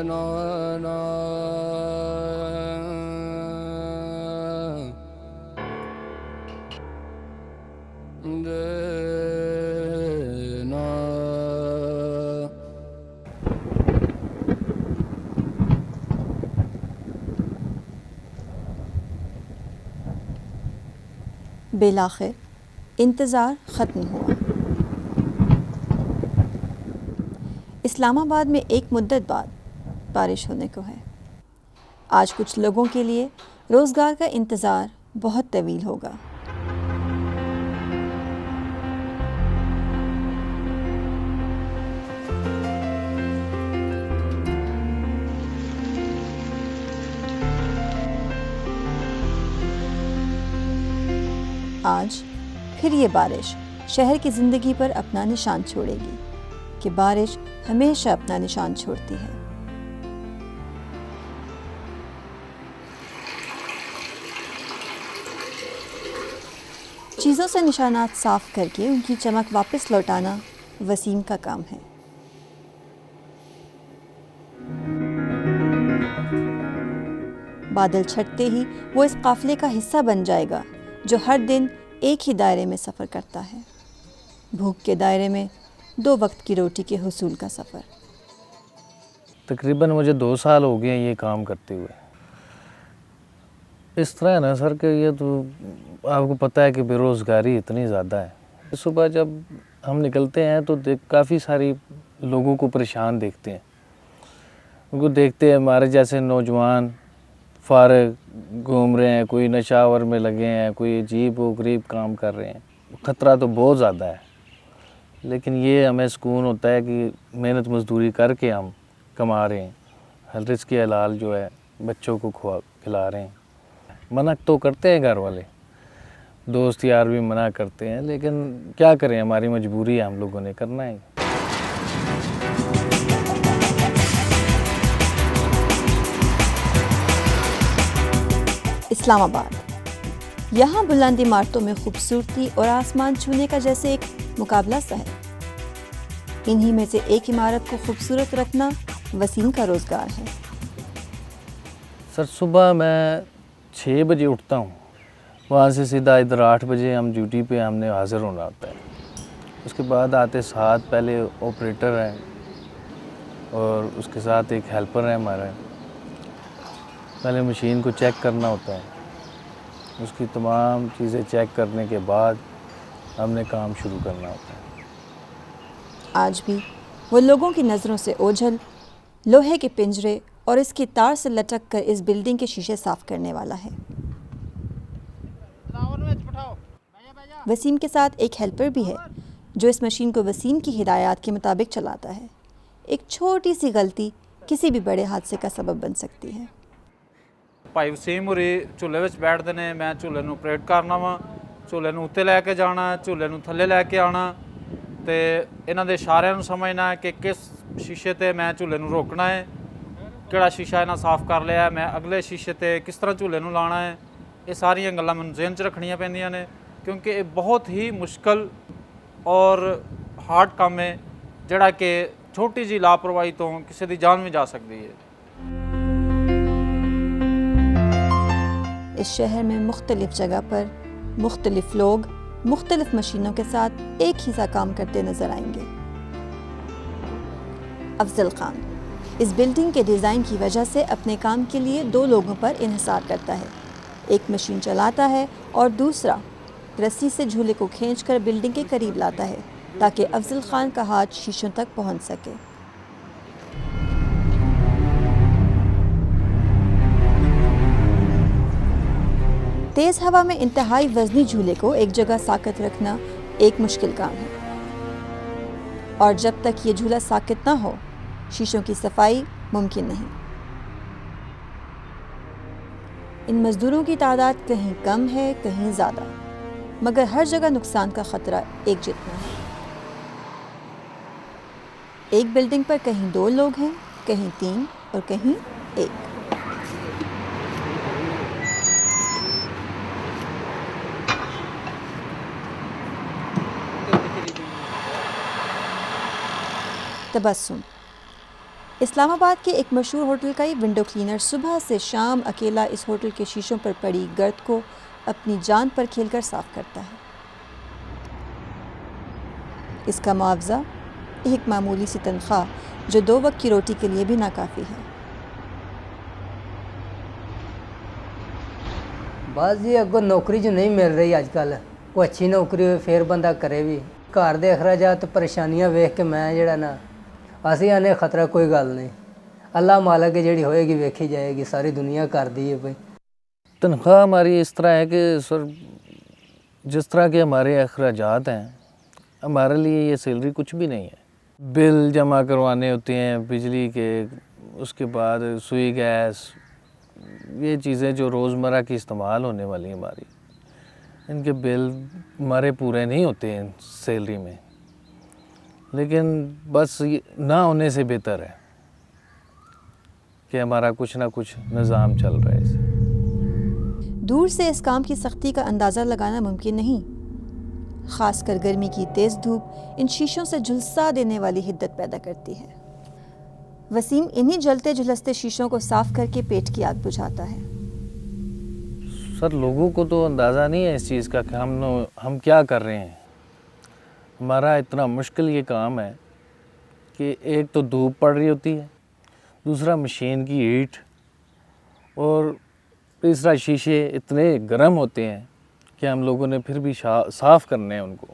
ना ना देना। बेलाखिर इंतज़ार ख़त्म हुआ। इस्लामाबाद में एक मुद्दत बाद बारिश होने को है। आज कुछ लोगों के लिए रोज़गार का इंतज़ार बहुत तवील होगा। आज फिर ये बारिश शहर की ज़िंदगी पर अपना निशान छोड़ेगी कि बारिश हमेशा अपना निशान छोड़ती है। चीज़ों से निशानात साफ करके उनकी चमक वापस लौटाना वसीम का काम है। बादल छटते ही वो इस काफ़िले का हिस्सा बन जाएगा जो हर दिन एक ही दायरे में सफ़र करता है। भूख के दायरे में 2 वक्त की रोटी के हुसूल का सफ़र। तकरीबन मुझे 2 साल हो गए ये काम करते हुए। इस तरह है ना सर कि ये तो आपको पता है कि बेरोज़गारी इतनी ज़्यादा है। सुबह जब हम निकलते हैं तो काफ़ी सारी लोगों को परेशान देखते हैं। उनको देखते हैं हमारे जैसे नौजवान फारग घूम रहे हैं, कोई नशावर में लगे हैं, कोई अजीब व गरीब काम कर रहे हैं। ख़तरा तो बहुत ज़्यादा है, लेकिन ये हमें सुकून होता है कि मेहनत मजदूरी करके हम कमा रहे हैं, हर रिज़्क़ के हलाल जो है बच्चों को खिला रहे हैं। मना तो करते हैं घर वाले, दोस्त यार भी मना करते हैं, लेकिन क्या करें, हमारी मजबूरी है, हम लोगों ने करना है। इस्लामाबाद, यहाँ बुलंद इमारतों में खूबसूरती और आसमान छूने का जैसे एक मुकाबला सा है। इन्हीं में से एक इमारत को खूबसूरत रखना वसीम का रोज़गार है। सर सुबह मैं 6 बजे उठता हूँ, वहाँ से सीधा इधर 8 बजे हम ड्यूटी पे हमने हाज़िर होना होता है। उसके बाद आते साथ पहले ऑपरेटर है और उसके साथ एक हेल्पर है हमारा। पहले मशीन को चेक करना होता है, उसकी तमाम चीज़ें चेक करने के बाद हमने काम शुरू करना होता है। आज भी वो लोगों की नज़रों से ओझल लोहे के पिंजरे और इसकी तार से लटक कर इस बिल्डिंग के शीशे साफ करने वाला है। वसीम के साथ एक हेल्पर भी है जो इस मशीन को वसीम की हिदायत के मुताबिक चलाता है। एक छोटी सी गलती किसी भी बड़े हादसे का सबब बन सकती है। भाई वसीम होरी झूले विच बैठते ने, मैं झूले नूं ऑपरेट करना वा, झूले नूं उत्ते लैके जाना, झूले नूं थल्ले लैके आना, ते इन्हां दे इशारिਆਂ ਨੂੰ समझना है कि किस शीशे ते मैं झूले नूं रोकना है, किहड़ा शीशा इन्हां साफ़ कर लिया, मैं अगले शीशे ते किस तरह झूले नूं लाना है। ये सारियां गल्लां मैनूं ज़हन च रखणियां पैंदियां ने, क्योंकि ये बहुत ही मुश्किल और हार्ड काम है जिहड़ा कि छोटी जी लापरवाही तो किसी दी जान भी जा सकती है। इस शहर में मुख्तलिफ जगह पर मुख्तलिफ लोग मुख्तलिफ मशीनों के साथ एक ही सा काम करते नजर आएंगे। अफजल खान इस बिल्डिंग के डिज़ाइन की वजह से अपने काम के लिए 2 लोगों पर इन्हिसार करता है। एक मशीन चलाता है और दूसरा रस्सी से झूले को खींचकर बिल्डिंग के करीब लाता है ताकि अफजल खान का हाथ शीशों तक पहुंच सके। तेज़ हवा में इंतहाई वज़नी झूले को एक जगह साकित रखना एक मुश्किल काम है, और जब तक ये झूला साकित ना हो शीशों की सफाई मुमकिन नहीं। इन मज़दूरों की तादाद कहीं कम है कहीं ज़्यादा, मगर हर जगह नुकसान का ख़तरा एक जितना है। एक बिल्डिंग पर कहीं 2 लोग हैं, कहीं 3 और कहीं 1। तबस्सुम इस्लामाबाद के एक मशहूर होटल का ही विंडो क्लीनर सुबह से शाम अकेला इस होटल के शीशों पर पड़ी गर्द को अपनी जान पर खेलकर साफ करता है। इसका मुआवजा एक मामूली सी तनख्वाह जो 2 वक्त की रोटी के लिए भी नाकाफ़ी है। बस जी अगों नौकरी जो नहीं मिल रही अजकल, कोई अच्छी नौकरी हो फिर बंदा करे भी। घर दे अखराजात परेशानियां वेख के मैं जड़ा ना असी आने खतरा कोई गल नहीं, अल्लाह मालक जी होएगी वेखी जाएगी, सारी दुनिया कर दी है भाई। तनख्वाह हमारी इस तरह है कि सर जिस तरह के हमारे अखराजात हैं, हमारे लिए ये सैलरी कुछ भी नहीं है। बिल जमा करवाने होते हैं बिजली के, उसके बाद सुई गैस, ये चीज़ें जो रोज़मर्रा की इस्तेमाल होने वाली हैं हमारी, इनके बिल हमारे पूरे नहीं होते हैं सैलरी में। लेकिन बस ये ना होने से बेहतर है कि हमारा कुछ ना कुछ निज़ाम चल रहा है इसे। दूर से इस काम की सख्ती का अंदाज़ा लगाना मुमकिन नहीं, ख़ासकर गर्मी की तेज़ धूप इन शीशों से झुलसा देने वाली हिद्दत पैदा करती है। वसीम इन्हीं जलते झुलसते शीशों को साफ करके पेट की आग बुझाता है। सर लोगों को तो अंदाज़ा नहीं है इस चीज़ का कि हम क्या कर रहे हैं। हमारा इतना मुश्किल ये काम है कि एक तो धूप पड़ रही होती है, दूसरा मशीन की हीट, और तीसरा शीशे इतने गर्म होते हैं कि हम लोगों ने फिर भी साफ़ करने हैं उनको।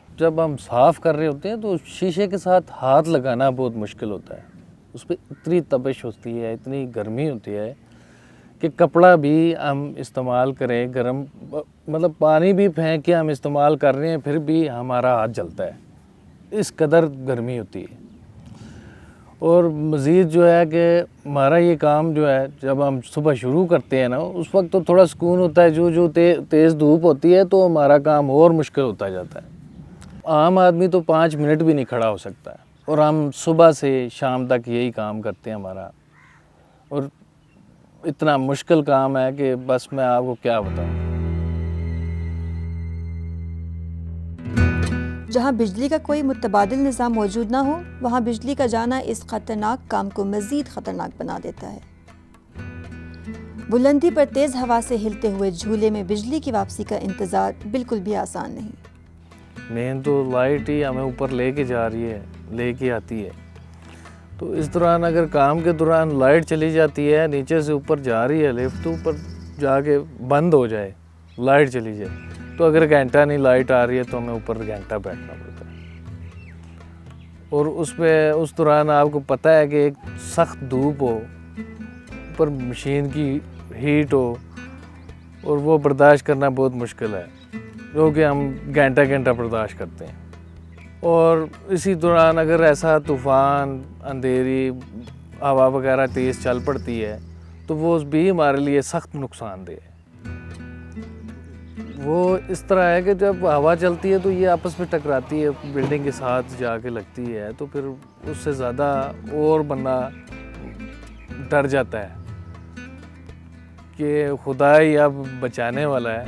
जब हम साफ़ कर रहे होते हैं तो शीशे के साथ हाथ लगाना बहुत मुश्किल होता है। उस पर इतनी तपिश होती है, इतनी गर्मी होती है कि कपड़ा भी हम इस्तेमाल करें गर्म, मतलब पानी भी फेंक के हम इस्तेमाल कर रहे हैं फिर भी हमारा हाथ जलता है, इस कदर गर्मी होती है। और मज़ीद जो है कि हमारा ये काम जो है जब हम सुबह शुरू करते हैं ना, उस वक्त तो थोड़ा सुकून होता है, जो तेज़ धूप होती है तो हमारा काम और मुश्किल होता जाता है। आम आदमी तो 5 मिनट भी नहीं खड़ा हो सकता है, और हम सुबह से शाम तक यही काम करते हैं हमारा, और इतना मुश्किल काम है कि बस मैं आपको क्या बताऊं। जहां बिजली का कोई मुतबादिल निज़ाम मौजूद ना हो, वहां बिजली का जाना इस ख़तरनाक काम को मज़ीद ख़तरनाक बना देता है। बुलंदी पर तेज़ हवा से हिलते हुए झूले में बिजली की वापसी का इंतज़ार बिल्कुल भी आसान नहीं। मेन तो लाइट ही हमें ऊपर लेके जा रही है, लेके आती है। तो इस दौरान अगर काम के दौरान लाइट चली जाती है, नीचे से ऊपर जा रही है लिफ्ट, तो ऊपर जाके बंद हो जाए, लाइट चली जाए, तो अगर घंटा नहीं लाइट आ रही है तो हमें ऊपर घंटा बैठना पड़ता है। और उस दौरान आपको पता है कि एक सख्त धूप हो, ऊपर मशीन की हीट हो, और वो बर्दाश्त करना बहुत मुश्किल है, जो कि हम घंटा घंटा बर्दाश्त करते हैं। और इसी दौरान अगर ऐसा तूफ़ान, अंधेरी, हवा वगैरह तेज़ चल पड़ती है तो वो भी हमारे लिए सख्त नुकसानदेह है। वो इस तरह है कि जब हवा चलती है तो ये आपस में टकराती है, बिल्डिंग के साथ जाके लगती है, तो फिर उससे ज़्यादा और बंदा डर जाता है कि खुदा ही अब बचाने वाला है,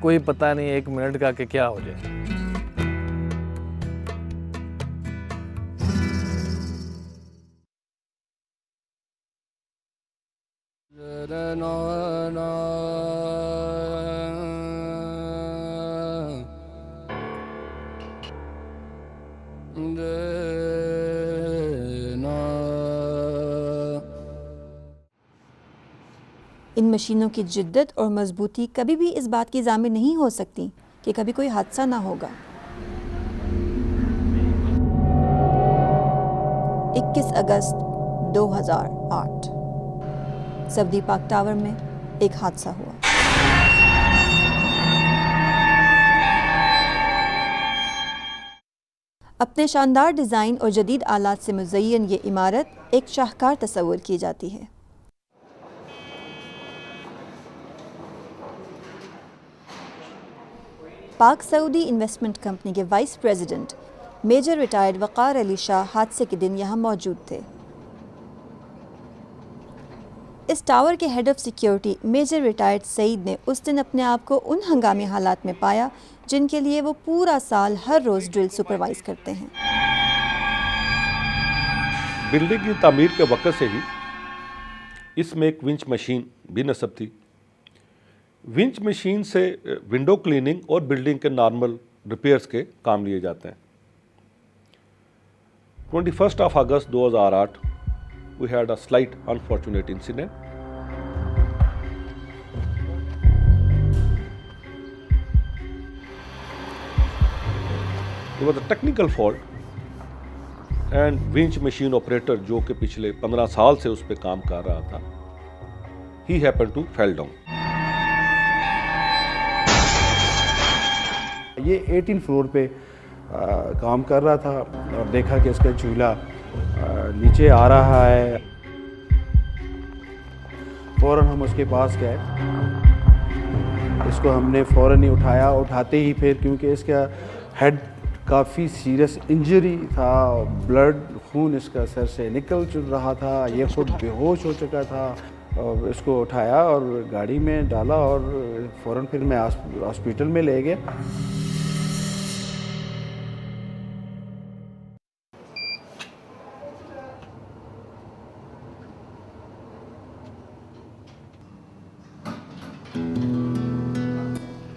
कोई पता नहीं 1 मिनट का कि क्या हो जाए। इन मशीनों की जिद्दत और मजबूती कभी भी इस बात की ज़ामिन नहीं हो सकती कि कभी कोई हादसा ना होगा। 21 अगस्त 2008 सऊदी पाक टावर में एक हादसा हुआ। अपने शानदार डिज़ाइन और जदीद आलात से मुज़य्यन ये इमारत एक शाहकार तस्वुर की जाती है। पाक सऊदी इन्वेस्टमेंट कंपनी के vice president major retired Waqar Ali Shah हादसे के दिन यहाँ मौजूद थे। इस टावर के head of security major retired Saeed ने उस दिन अपने आप को उन हंगामी हालात में पाया जिनके लिए वो पूरा साल हर रोज़ ड्रिल सुपरवाइज करते हैं। बिल्डिंग की तामीर के वक्त से ही इसमें एक विंच मशीन भी नस्ब थी। विंच मशीन से विंडो क्लीनिंग और बिल्डिंग के नॉर्मल रिपेयर्स के काम लिए जाते हैं। 21 अगस्त 2008 we had a slight unfortunate incident. It was a technical fault and winch machine operator जो कि पिछले 15 साल से उस पर काम कर रहा था, he happened to fell down. ये 18 फ्लोर पे काम कर रहा था और देखा कि इसका झूला नीचे आ रहा है। फ़ौरन हम उसके पास गए, इसको हमने फ़ौरन ही उठाया। उठाते ही फिर क्योंकि इसका हेड काफ़ी सीरियस इंजरी था, ब्लड खून इसका सर से निकल चुक रहा था, ये खुद बेहोश हो चुका था। और इसको उठाया और गाड़ी में डाला और फ़ौरन फिर मैं हॉस्पिटल में ले गया।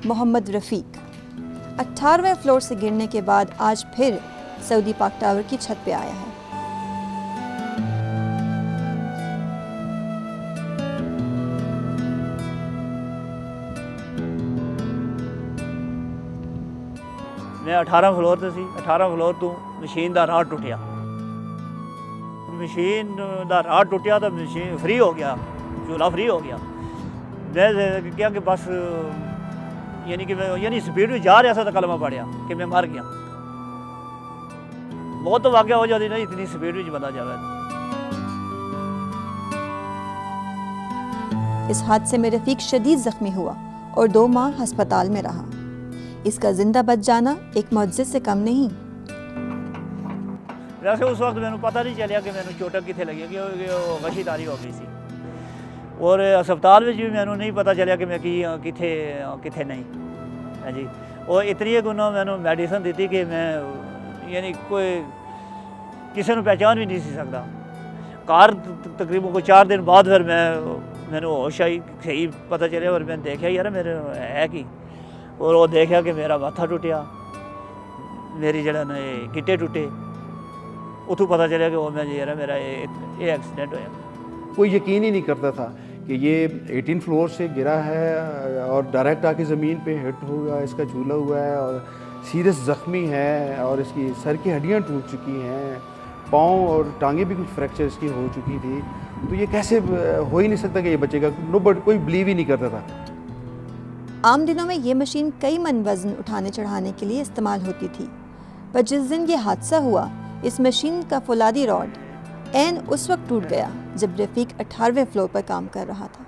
मोहम्मद रफ़ीक 18वें फ्लोर से गिरने के बाद आज फिर सऊदी पाक टावर की छत पे आया है। मैं 18 फ्लोर ਤੇ ਸੀ। 18 ਫਲੋਰ ਤੋਂ ਮਸ਼ੀਨ ਦਾ ਰਾਡ ਟੁੱਟਿਆ। ਮਸ਼ੀਨ ਦਾ ਰਾਡ ਟੁੱਟਿਆ ਤਾਂ ਮਸ਼ੀਨ ਫ੍ਰੀ ਹੋ ਗਿਆ, ਝੂਲਾ ਫ੍ਰੀ ਹੋ ਗਿਆ। मैं क्या कि बस यानी कि मैं यानी स्पीड में जा रहा था तो कलमा पड़िया कि मैं मर गया। बहुत तो वाक़या हो जाती नहीं, इतनी स्पीड में बंदा जावे। इस हादसे में रफ़ीक शदीद ज़ख्मी हुआ और 2 माह हस्पताल में रहा। इसका जिंदा बच जाना एक मौजज़े से कम नहीं। वैसे उस वक्त मैंने पता नहीं चलिया कि मैंने चोट कितने लगी, कि वशीदारी हो गई थी। और अस्पताल में भी मैंने नहीं पता चलिया कि मैं किथे किथे नहीं है जी। और इतनी गुना मैंने मेडिसिन दी थी कि मैं यानी कोई किसी को पहचान भी नहीं सी सकता। कार तकरीबन कोई 4 दिन बाद फिर मैंने होश आई, सही पता चलिया। और मैंने देखा यार मेरे है कि, और वो देखा कि मेरा माथा टूटिया, मेरी जड़ा ने गिट्टे टूटे। उतों पता चलिया कि वो मैं यार मेरा ये एक्सीडेंट होया। कोई यकीन ही नहीं करता था कि ये 18 फ्लोर से गिरा है और डायरेक्ट आके ज़मीन पे हिट हुआ, इसका झूला हुआ है और सीरियस ज़ख्मी है और इसकी सर की हड्डियां टूट चुकी हैं, पाँव और टांगे भी कुछ फ्रैक्चर इसकी हो चुकी थी। तो ये कैसे हो ही नहीं सकता कि ये बचेगा। नो बट कोई बिलीव ही नहीं करता था। आम दिनों में ये मशीन कई मन वज़न उठाने चढ़ाने के लिए इस्तेमाल होती थी, पर जिस दिन ये हादसा हुआ इस मशीन का फौलादी रॉड ऐन उस वक्त टूट गया जब रफ़ीक 18वें फ्लोर पर काम कर रहा था।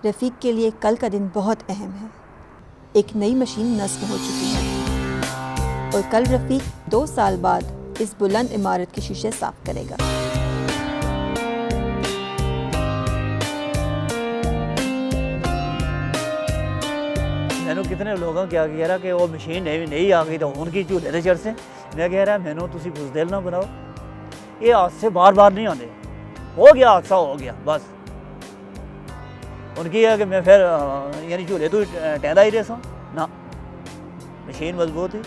रफ़ीक के लिए कल का दिन बहुत अहम है। एक नई मशीन नस्ब हो चुकी है और कल रफ़ीक 2 साल बाद इस बुलंद इमारत के शीशे साफ करेगा। मैंने कितने लोगों क्या कह रहा कि वो मशीन नहीं आ गई तो उनकी झूले दे चढ़ से। मैं कह रहा मैनू तुसी बुजदिल ना बनाओ, ये हादसे बार बार नहीं आते। हो गया हादसा हो गया बस। उनकी है कि मैं फिर यानी झूले तो टहदा ही रहा ना, मशीन मजबूत थी।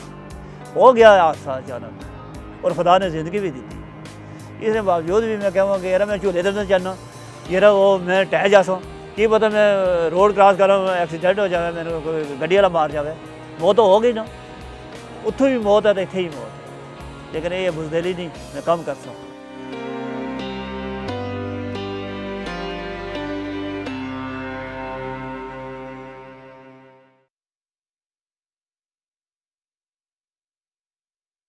हो गया हादसा अचानक और खुदा ने ज़िंदगी भी दी थी। इसके बावजूद भी मैं कहूँगा कि यार मैं झूले तो नहीं चलना, यार वो मैं टह जासा, की पता मैं रोड क्रॉस करा एक्सीडेंट हो जाए, मैंने कोई गड्डी वाला मार जाए। मौत तो हो गई ना, उत्थों भी मौत है तो इत्थे ही मौत है। लेकिन ये बुजदिली नहीं मैं कम कर सकता।